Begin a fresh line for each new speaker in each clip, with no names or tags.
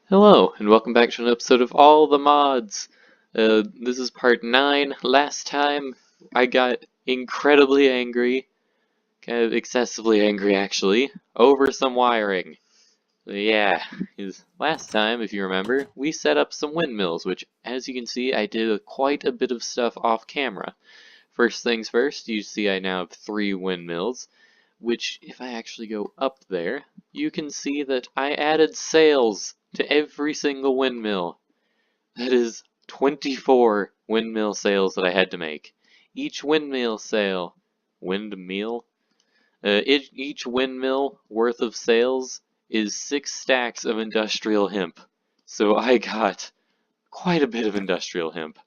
Hello, and welcome back to an episode of All the Mods. This is part 9. Last time, I got incredibly angry, kind of excessively angry actually, over some wiring. Yeah, 'cause last time, if you remember, we set up some windmills, which, as you can see, I did quite a bit of stuff off camera. First things first, you see I now have 3 windmills, which, if I actually go up there, you can see that I added sails to every single windmill. That is 24 windmill sails that I had to make. Each windmill sail, windmill? Each windmill worth of sails is 6 stacks of industrial hemp. So I got quite a bit of industrial hemp.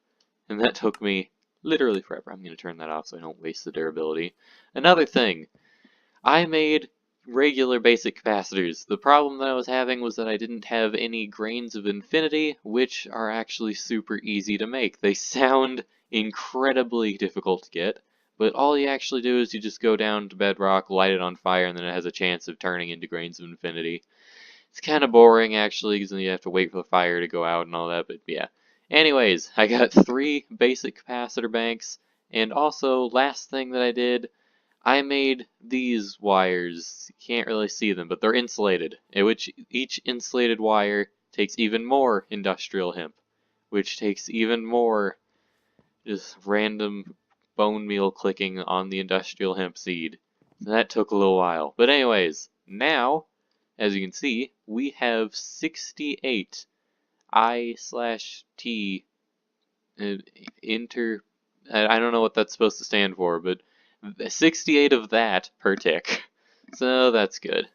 And that took me literally forever. I'm going to turn that off so I don't waste the durability. Another thing, I made regular basic capacitors. The problem that I was having was that I didn't have any grains of infinity, which are actually super easy to make. They sound incredibly difficult to get, but all you actually do is you just go down to bedrock, light it on fire, and then it has a chance of turning into grains of infinity. It's kind of boring actually, because then you have to wait for the fire to go out and all that, but yeah. Anyways, I got 3 basic capacitor banks, and also, last thing that I did, I made these wires. You can't really see them, but they're insulated, in which each insulated wire takes even more industrial hemp, which takes even more just random bone meal clicking on the industrial hemp seed. That took a little while. But anyways, now, as you can see, we have 68 I/T uh, inter... I don't know what that's supposed to stand for, but 68 of that per tick. So that's good.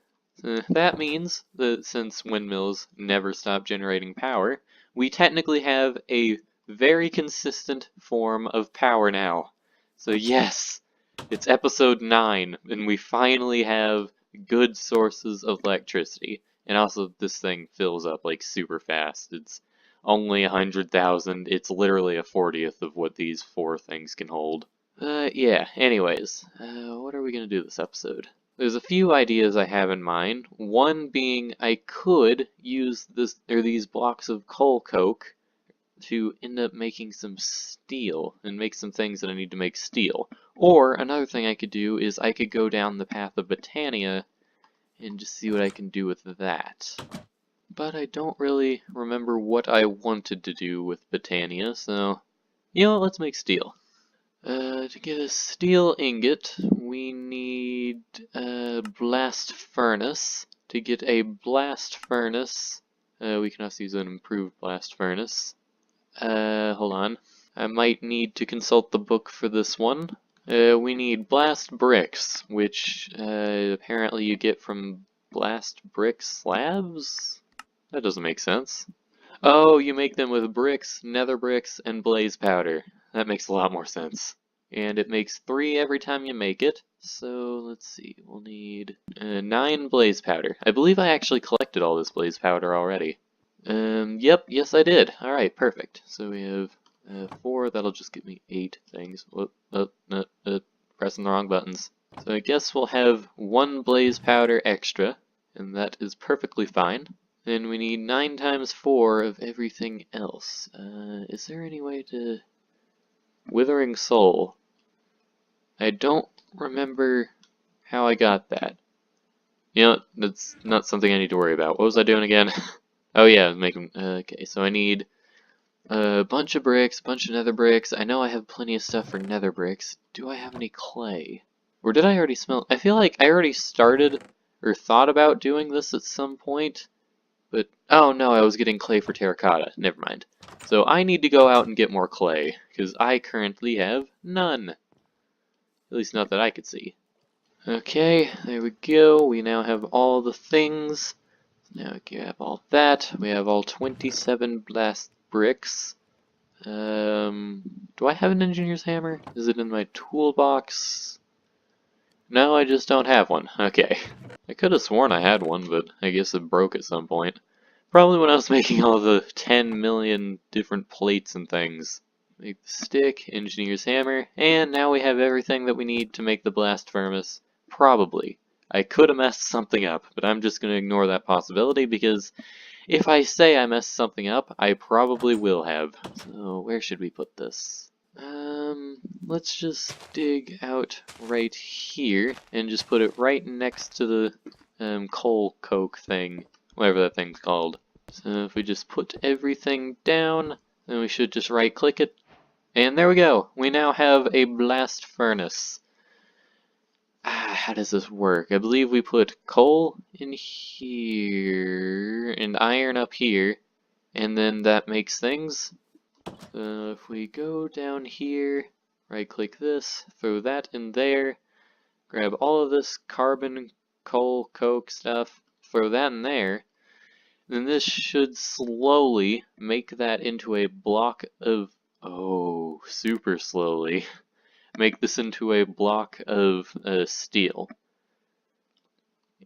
That means that since windmills never stop generating power, we technically have a very consistent form of power now. So yes, it's episode 9, and we finally have good sources of electricity. And also, this thing fills up like super fast. It's only 100,000. It's literally a 40th of what these 4 things can hold. Yeah, anyways, what are we gonna do this episode? There's a few ideas I have in mind. One being I could use these blocks of coal coke to end up making some steel and make some things that I need to make steel. Or another thing I could do is I could go down the path of Botania and just see what I can do with that. But I don't really remember what I wanted to do with Botania, so let's make steel. To get a steel ingot, we need a blast furnace. To get a blast furnace, we can also use an improved blast furnace. Hold on. I might need to consult the book for this one. We need blast bricks, which apparently you get from blast brick slabs? That doesn't make sense. Oh, you make them with bricks, nether bricks, and blaze powder. That makes a lot more sense. And it makes 3 every time you make it. So, let's see, we'll need 9 blaze powder. I believe I actually collected all this blaze powder already. Yep, yes I did. Alright, perfect. So we have 4, that'll just give me 8 things. Whoop, pressing the wrong buttons. So I guess we'll have 1 blaze powder extra, and that is perfectly fine. Then we need 9 times 4 of everything else. Is there any way to... Withering Soul. I don't remember how I got that. That's not something I need to worry about. What was I doing again? Oh yeah, making... okay, so I need a bunch of bricks, a bunch of nether bricks. I know I have plenty of stuff for nether bricks. Do I have any clay? Or did I already smelt... I feel like I already started or thought about doing this at some point. But, oh no, I was getting clay for terracotta. Never mind. So I need to go out and get more clay, because I currently have none. At least not that I could see. Okay, there we go. We now have all the things. Now we have all that. We have all 27 blast bricks. Do I have an engineer's hammer? Is it in my toolbox? No, I just don't have one. Okay. I could have sworn I had one, but I guess it broke at some point. Probably when I was making all the 10 million different plates and things. Make the stick, engineer's hammer, and now we have everything that we need to make the blast furnace. Probably. I could have messed something up, but I'm just going to ignore that possibility because If I say I messed something up, I probably will have. So where should we put this? Let's just dig out right here and just put it right next to the coal coke thing, whatever that thing's called. So if we just put everything down, then we should just right click it, and there we go. We now have a blast furnace. How does this work? I believe we put coal in here and iron up here, and then that makes things. If we go down here, right click this, throw that in there, grab all of this carbon, coal, coke stuff, throw that in there, then this should slowly make that into a block of, oh, super slowly, make this into a block of steel.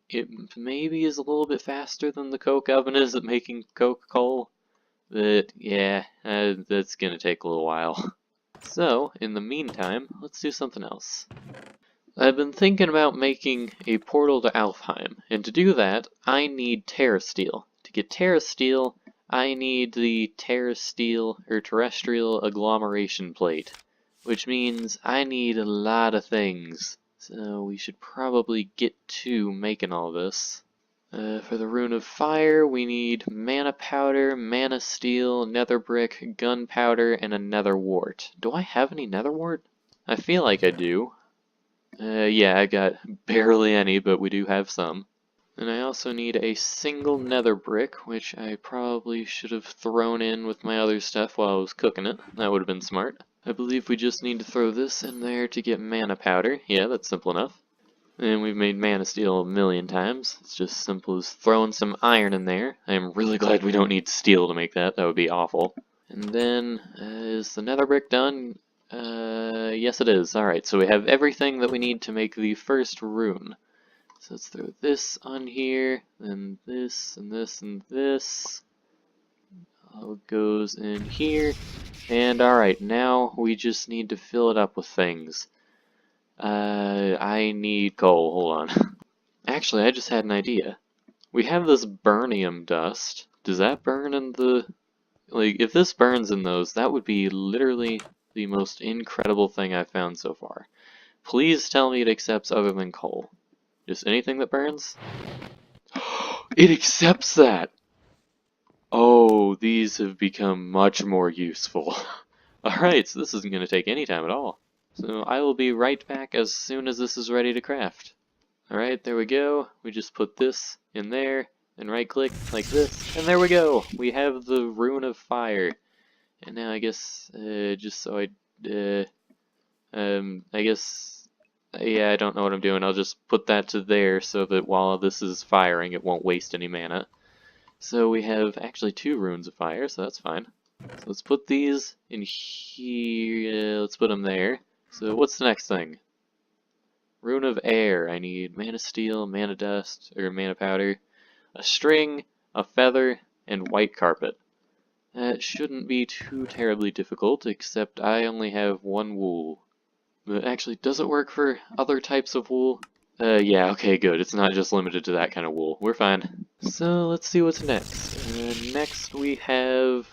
It maybe is a little bit faster than the coke oven is at making coke coal, but yeah, that's gonna take a little while. So, in the meantime, let's do something else. I've been thinking about making a portal to Alfheim, and to do that, I need terrasteel. To get terrasteel, I need the terrasteel, or terrestrial agglomeration plate, which means I need a lot of things. So we should probably get to making all this. For the Rune of Fire, we need mana powder, mana steel, nether brick, gunpowder, and a nether wart. Do I have any nether wart? I feel like I do. Yeah, I got barely any, but we do have some. And I also need a single nether brick, which I probably should have thrown in with my other stuff while I was cooking it. That would have been smart. I believe we just need to throw this in there to get mana powder. Yeah, that's simple enough. And we've made mana steel a million times. It's just simple as throwing some iron in there. I'm really glad we don't need steel to make that. That would be awful. And then, is the nether brick done? Yes it is. Alright, so we have everything that we need to make the first rune. So let's throw this on here, then this, and this, and this. All goes in here. And alright, now we just need to fill it up with things. I need coal. Hold on. Actually, I just had an idea. We have this burnium dust. Does that burn in the... Like, if this burns in those, that would be literally the most incredible thing I've found so far. Please tell me it accepts other than coal. Just anything that burns? It accepts that! Oh, these have become much more useful. Alright, so this isn't going to take any time at all. So I will be right back as soon as this is ready to craft. Alright, there we go. We just put this in there, and right click like this, and there we go! We have the Rune of Fire. And now I guess, just so I guess, yeah, I don't know what I'm doing. I'll just put that to there so that while this is firing, it won't waste any mana. So we have actually 2 Runes of Fire, so that's fine. So let's put these in here, let's put them there. So what's the next thing? Rune of Air. I need mana steel, mana dust, or mana powder, a string, a feather, and white carpet. That shouldn't be too terribly difficult, except I only have 1 wool. But actually, does it work for other types of wool? Yeah, okay, good. It's not just limited to that kind of wool. We're fine. So, let's see what's next. Next we have...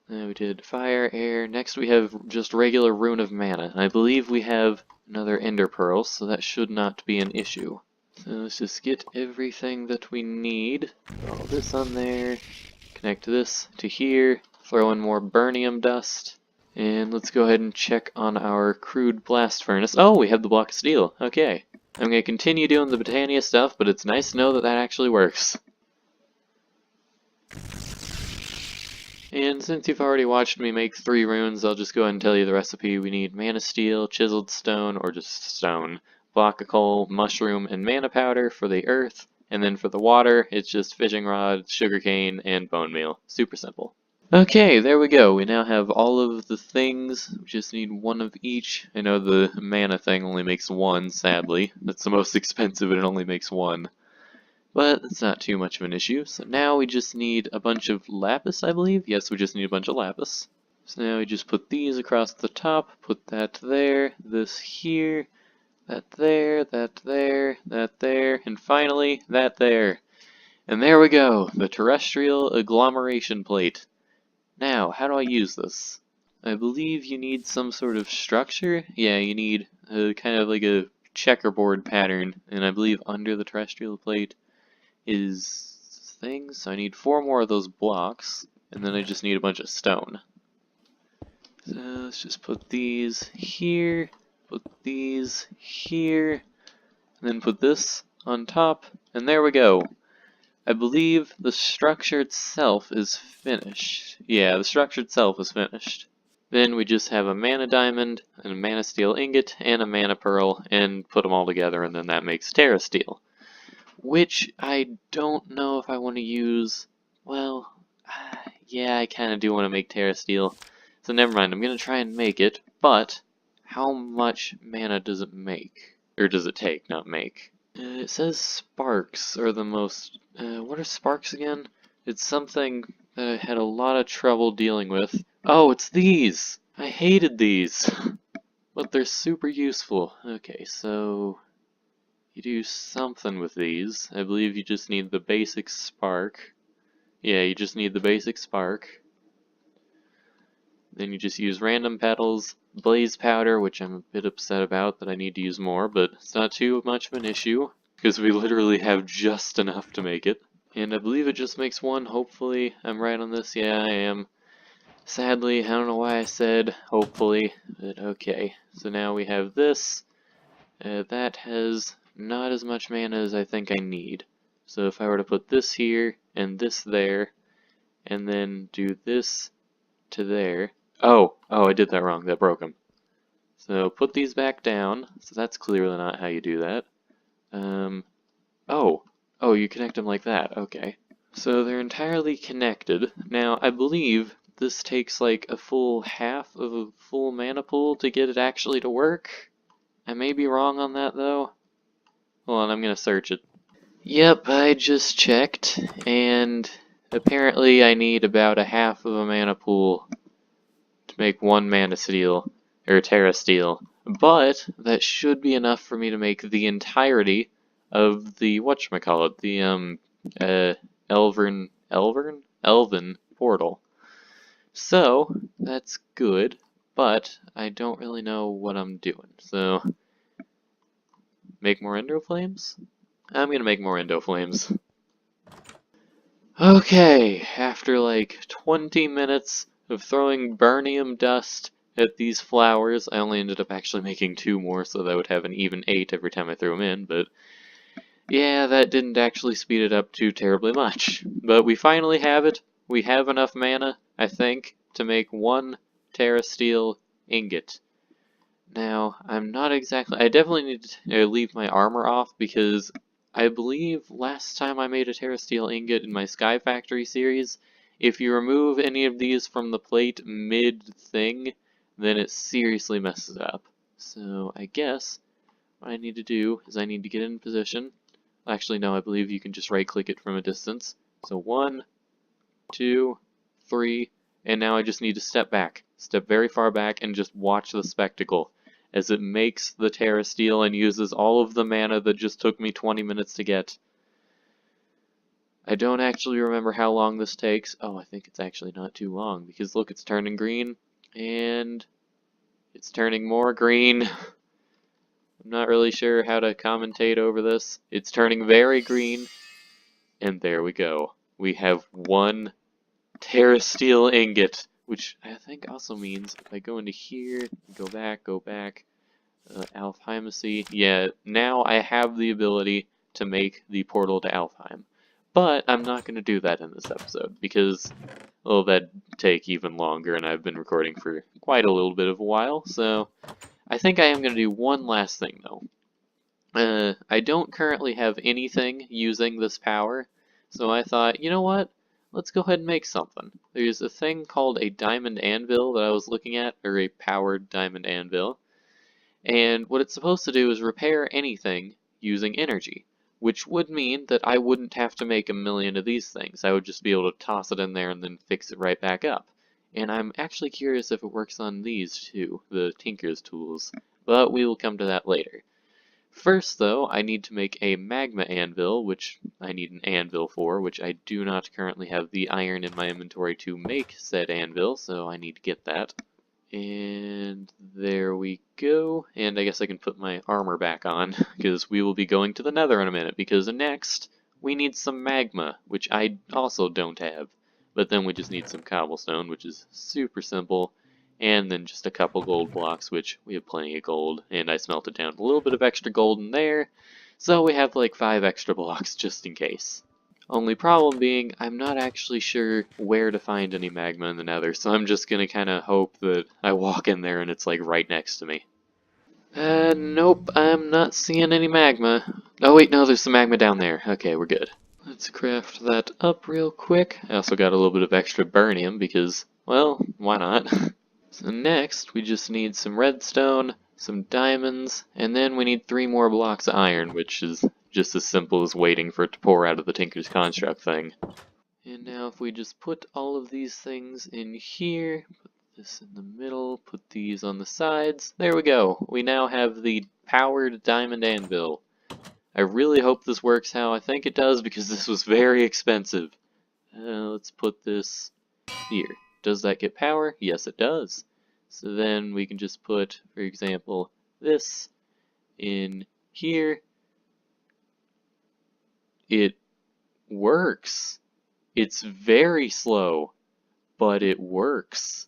we did fire, air. Next we have just regular Rune of Mana. I believe we have another Ender Pearl, so that should not be an issue. So let's just get everything that we need. Put all this on there. Connect this to here. Throw in more burnium dust. And let's go ahead and check on our crude blast furnace. Oh, we have the block of steel. Okay. I'm going to continue doing the Britannia stuff, but it's nice to know that that actually works. And since you've already watched me make 3 runes, I'll just go ahead and tell you the recipe. We need mana steel, chiseled stone, or just stone, block of coal, mushroom, and mana powder for the earth. And then for the water, it's just fishing rod, sugarcane, and bone meal. Super simple. Okay, there we go. We now have all of the things. We just need 1 of each. I know the mana thing only makes 1, sadly. That's the most expensive and it only makes 1. But it's not too much of an issue. So now we just need a bunch of lapis, I believe. Yes, we just need a bunch of lapis. So now we just put these across the top, put that there, this here, that there, that there, that there, and finally, that there. And there we go, the terrestrial agglomeration plate. Now, how do I use this? I believe you need some sort of structure. Yeah, you need kind of like a checkerboard pattern, and I believe under the terrestrial plate is things. So I need 4 more of those blocks, and then I just need a bunch of stone. So let's just put these here, put these here, and then put this on top, and there we go. I believe the structure itself is finished. Yeah, the structure itself is finished. Then we just have a mana diamond, and a mana steel ingot, and a mana pearl, and put them all together, and then that makes terrasteel. Which I don't know if I want to use. Well, yeah, I kind of do want to make terrasteel. So never mind, I'm going to try and make it, but how much mana does it make? Or does it take, not make? It says sparks are the most... what are sparks again? It's something that I had a lot of trouble dealing with. Oh, it's these! I hated these! But they're super useful. Okay, so... you do something with these. I believe you just need the basic spark. Yeah, you just need the basic spark. Then you just use random petals, blaze powder, which I'm a bit upset about that I need to use more, but it's not too much of an issue, because we literally have just enough to make it. And I believe it just makes one, hopefully. I'm right on this, yeah, I am. Sadly, I don't know why I said hopefully, but okay. So now we have this. That has not as much mana as I think I need. So if I were to put this here, and this there, and then do this to there... Oh, I did that wrong. That broke them. So put these back down. So that's clearly not how you do that. Oh, you connect them like that. Okay. So they're entirely connected. Now, I believe this takes like a full half of a full mana pool to get it actually to work. I may be wrong on that, though. Hold on, I'm gonna search it. Yep, I just checked, and apparently I need about a half of a mana pool to make 1 mana steel, or terrasteel. But that should be enough for me to make the entirety of the whatchamacallit, the Elven portal. So that's good, but I don't really know what I'm doing. So make more endo flames? I'm gonna make more endo flames. Okay, after like 20 minutes of throwing burnium dust at these flowers, I only ended up actually making 2 more, so that would have an even 8 every time I threw them in, but yeah, that didn't actually speed it up too terribly much. But we finally have it. We have enough mana, I think, to make 1 terrasteel ingot. Now, I'm not exactly... I definitely need to leave my armor off, because I believe last time I made a terrasteel ingot in my Sky Factory series, if you remove any of these from the plate mid-thing, then it seriously messes up. So I guess what I need to do is I need to get in position. Actually, no, I believe you can just right-click it from a distance. So 1, 2, 3, and now I just need to step back. Step very far back and just watch the spectacle as it makes the terrasteel and uses all of the mana that just took me 20 minutes to get. I don't actually remember how long this takes. Oh, I think it's actually not too long, because look, it's turning green, and it's turning more green. I'm not really sure how to commentate over this. It's turning very green, and there we go. We have 1 terrasteel ingot, which I think also means if I go into here, go back, Alfheimacy. Yeah, now I have the ability to make the portal to Alfheim. But I'm not going to do that in this episode, because, well, that'd take even longer, and I've been recording for quite a little bit of a while, so I think I am going to do one last thing, though. I don't currently have anything using this power, so I thought, you know what? Let's go ahead and make something. There's a thing called a diamond anvil that I was looking at, or a powered diamond anvil. And what it's supposed to do is repair anything using energy, which would mean that I wouldn't have to make a million of these things. I would just be able to toss it in there and then fix it right back up. And I'm actually curious if it works on these too, the Tinker's tools, but we will come to that later. First, though, I need to make a magma anvil, which I need an anvil for, which I do not currently have the iron in my inventory to make said anvil, so I need to get that. And there we go. And I guess I can put my armor back on, because we will be going to the Nether in a minute, because next we need some magma, which I also don't have. But then we just need some cobblestone, which is super simple, and then just a couple gold blocks, which we have plenty of gold, and I smelted down a little bit of extra gold in there, so we have like 5 extra blocks just in case. Only problem being, I'm not actually sure where to find any magma in the Nether, so I'm just gonna kinda hope that I walk in there and it's like right next to me. Nope, I'm not seeing any magma. Oh wait, no, there's some magma down there. Okay, we're good. Let's craft that up real quick. I also got a little bit of extra burnium because, well, why not? So next, we just need some redstone, some diamonds, and then we need 3 more blocks of iron, which is just as simple as waiting for it to pour out of the Tinker's Construct thing. And now if we just put all of these things in here, put this in the middle, put these on the sides, there we go. We now have the powered diamond anvil. I really hope this works how I think it does because this was very expensive. Let's put this here. Does that get power? Yes, it does. So then we can just put, for example, this in here. It works. It's very slow, but it works.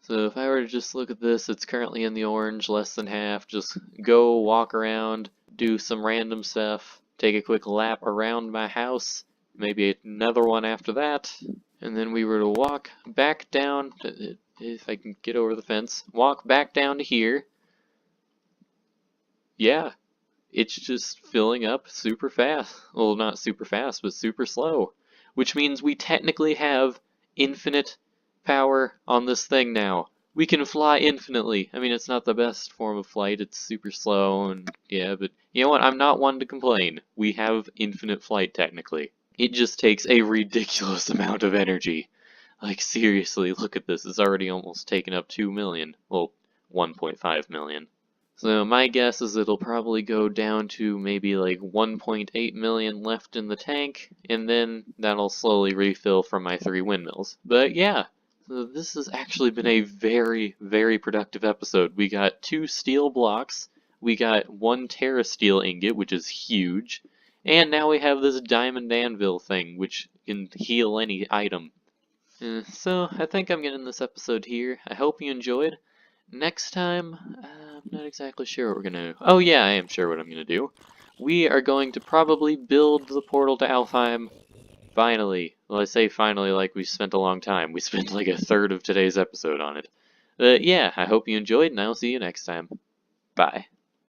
So if I were to just look at this, it's currently in the orange, less than half. Just go walk around, do some random stuff, take a quick lap around my house, maybe another one after that, and then we were to walk back down, if I can get over the fence, walk back down to here. Yeah, it's just filling up super fast. Well, not super fast, but super slow. Which means we technically have infinite power on this thing now. We can fly infinitely. I mean, it's not the best form of flight. It's super slow, and yeah, but you know what? I'm not one to complain. We have infinite flight technically. It just takes a ridiculous amount of energy. Like, seriously, look at this. It's already almost taken up 2 million. Well, 1.5 million. So my guess is it'll probably go down to maybe like 1.8 million left in the tank, and then that'll slowly refill from my 3 windmills. But yeah, so this has actually been a very, very productive episode. We got 2 steel blocks, we got 1 terrasteel ingot, which is huge, and now we have this diamond anvil thing, which can heal any item. So I think I'm getting this episode here. I hope you enjoyed. Next time, I'm not exactly sure what we're gonna do. Oh yeah, I am sure what I'm gonna do. We are going to probably build the portal to Alfheim. Finally. Well, I say finally like we spent a long time. We spent like a third of today's episode on it. But yeah, I hope you enjoyed, and I'll see you next time. Bye.